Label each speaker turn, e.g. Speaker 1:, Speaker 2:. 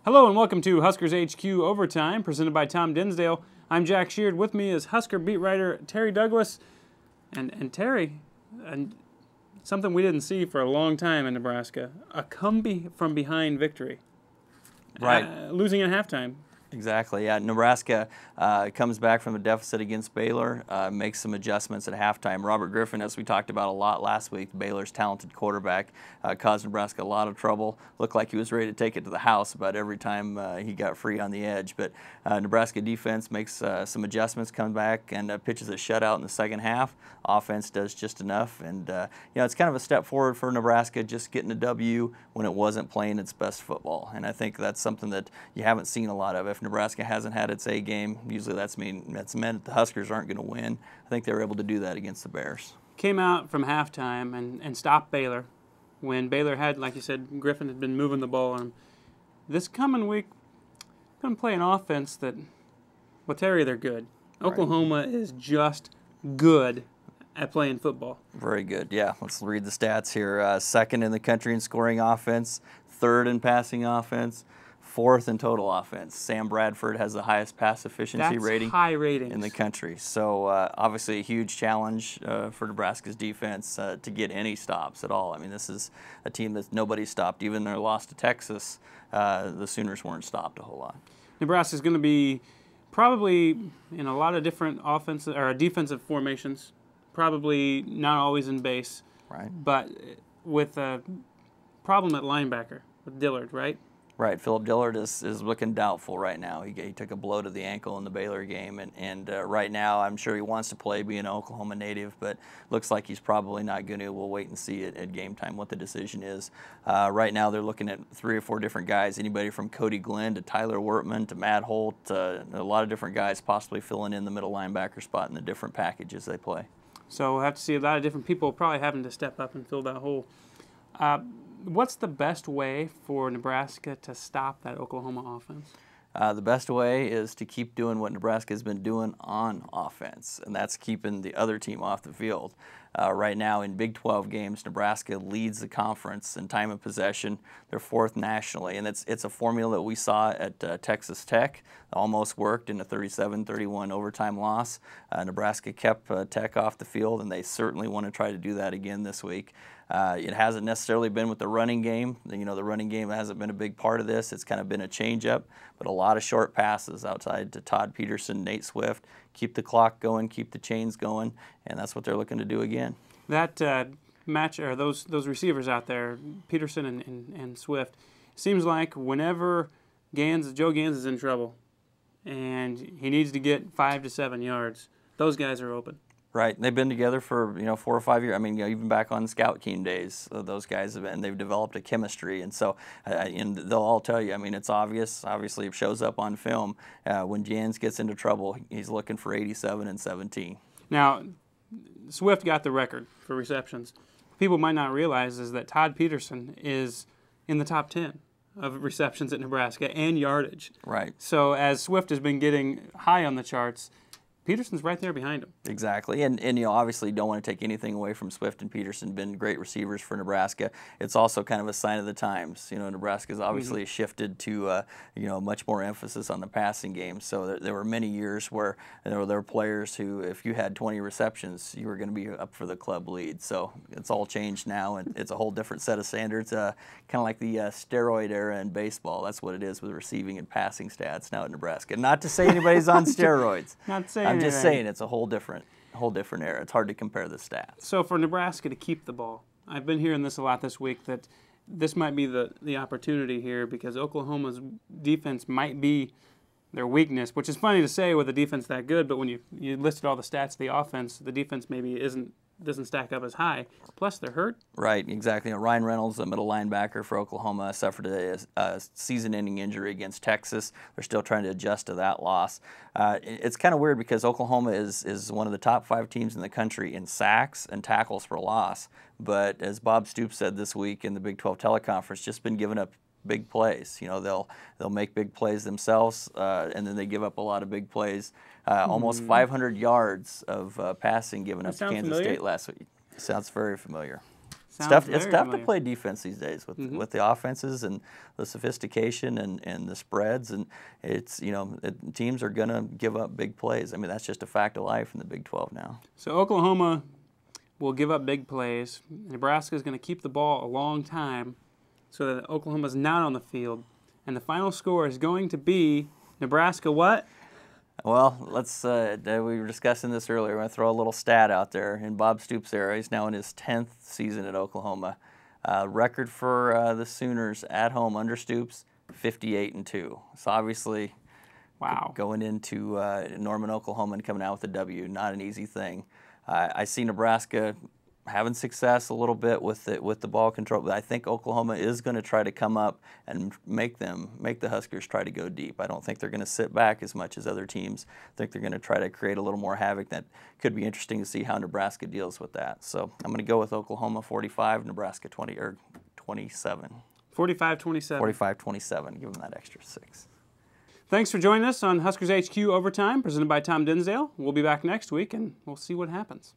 Speaker 1: Hello and welcome to Huskers HQ Overtime, presented by Tom Dinsdale. I'm Jack Sheard. With me is Husker beat writer Terry Douglas. And Terry, something we didn't see for a long time in Nebraska, a come-from-behind victory.
Speaker 2: Right.
Speaker 1: Losing at halftime.
Speaker 2: Exactly, yeah. Nebraska comes back from a deficit against Baylor, makes some adjustments at halftime. Robert Griffin, as we talked about a lot last week, Baylor's talented quarterback, caused Nebraska a lot of trouble. Looked like he was ready to take it to the house about every time he got free on the edge. But Nebraska defense makes some adjustments, comes back, and pitches a shutout in the second half. Offense does just enough. And, it's kind of a step forward for Nebraska, just getting a W when it wasn't playing its best football. And I think that's something that you haven't seen a lot of. If Nebraska hasn't had its A game, usually that's meant the Huskers aren't going to win. I think they were able to do that against the Bears. Came
Speaker 1: out from halftime and stopped Baylor when Baylor had, like you said, Griffin had been moving the ball on him. This coming week, going to play an offense that, well, Terry, they're good. Right. Oklahoma is just good at playing football.
Speaker 2: Very good, yeah. Let's read the stats here. Second in the country in scoring offense, third in passing offense, fourth in total offense. Sam Bradford has the highest pass efficiency rating in the country. So obviously a huge challenge for Nebraska's defense to get any stops at all. I mean, this is a team that nobody stopped. Even their loss to Texas, the Sooners weren't stopped a whole lot.
Speaker 1: Nebraska's going to be probably in a lot of different offensive or defensive formations. Probably not always in base.
Speaker 2: Right.
Speaker 1: But with a problem at linebacker with Dillard, right?
Speaker 2: Right, Philip Dillard is looking doubtful right now. He took a blow to the ankle in the Baylor game, and right now I'm sure he wants to play, being an Oklahoma native, but looks like he's probably not going to. We'll wait and see at game time what the decision is. Right now they're looking at 3 or 4 different guys, anybody from Cody Glenn to Tyler Wortman to Matt Holt, a lot of different guys possibly filling in the middle linebacker spot in the different packages they play.
Speaker 1: So we'll have to see a lot of different people probably having to step up and fill that hole. What's the best way for Nebraska to stop that Oklahoma offense?
Speaker 2: The best way is to keep doing what Nebraska has been doing on offense, and that's keeping the other team off the field. Right now in Big 12 games, Nebraska leads the conference in time of possession. They're 4th nationally, and it's a formula that we saw at Texas Tech. Almost worked in a 37-31 overtime loss. Nebraska kept Tech off the field, and they certainly want to try to do that again this week. It hasn't necessarily been with the running game. The running game hasn't been a big part of this. It's kind of been a change-up, but a lot of short passes outside to Todd Peterson, Nate Swift. Keep the clock going, keep the chains going, and that's what they're looking to do again.
Speaker 1: That match, or those receivers out there, Peterson and Swift, seems like whenever Joe Gans is in trouble and he needs to get 5 to 7 yards, those guys are open.
Speaker 2: Right, they've been together for 4 or 5 years. I mean, even back on scout team days, those guys have been. They've developed a chemistry, and so and they'll all tell you. I mean, it's obvious. Obviously, it shows up on film. When Jans gets into trouble, he's looking for 87 and 17.
Speaker 1: Now, Swift got the record for receptions. People might not realize is that Todd Peterson is in the top 10 of receptions at Nebraska and yardage.
Speaker 2: Right.
Speaker 1: So as Swift has been getting high on the charts, Peterson's right there behind him.
Speaker 2: Exactly, and obviously don't want to take anything away from Swift and Peterson. Been great receivers for Nebraska. It's also kind of a sign of the times. Nebraska's obviously shifted to much more emphasis on the passing game. So there were many years where there were players who, if you had 20 receptions, you were going to be up for the club lead. So it's all changed now, and it's a whole different set of standards. Kind of like the steroid era in baseball. That's what it is with receiving and passing stats now at Nebraska. Not to say anybody's on steroids.
Speaker 1: Not saying.
Speaker 2: I'm just saying it's a whole different era. It's hard to compare the stats.
Speaker 1: So for Nebraska to keep the ball, I've been hearing this a lot this week, that this might be the opportunity here because Oklahoma's defense might be their weakness, which is funny to say with a defense that good, but when you listed all the stats of the offense, the defense maybe doesn't stack up as high. Plus, they're hurt.
Speaker 2: Right, exactly. Ryan Reynolds, the middle linebacker for Oklahoma, suffered a season-ending injury against Texas. They're still trying to adjust to that loss. It's kind of weird because Oklahoma is one of the top 5 teams in the country in sacks and tackles for loss. But as Bob Stoops said this week in the Big 12 teleconference, just been giving up big plays. They'll make big plays themselves, and then they give up a lot of big plays. Almost 500 yards of passing given up to Kansas State last week. Sounds very familiar. It's tough to play defense these days with the offenses and the sophistication and the spreads, and it's teams are gonna give up big plays. I mean, that's just a fact of life in the Big 12 now.
Speaker 1: So Oklahoma will give up big plays. Nebraska is going to keep the ball a long time so that Oklahoma's not on the field. And the final score is going to be Nebraska what?
Speaker 2: Well, let's. We were discussing this earlier. I'm going to throw a little stat out there. In Bob Stoops' era, he's now in his 10th season at Oklahoma. Record for the Sooners at home under Stoops, 58-2. So obviously,
Speaker 1: wow,
Speaker 2: going into Norman, Oklahoma, and coming out with a W, not an easy thing. I see Nebraska having success a little bit with the ball control, but I think Oklahoma is going to try to come up and make the Huskers try to go deep. I don't think they're going to sit back as much as other teams. I think they're going to try to create a little more havoc. That could be interesting to see how Nebraska deals with that. So I'm going to go with Oklahoma 45, Nebraska 27.
Speaker 1: 45-27.
Speaker 2: 45-27. Give them that extra 6.
Speaker 1: Thanks for joining us on Huskers HQ Overtime, presented by Tom Dinsdale. We'll be back next week, and we'll see what happens.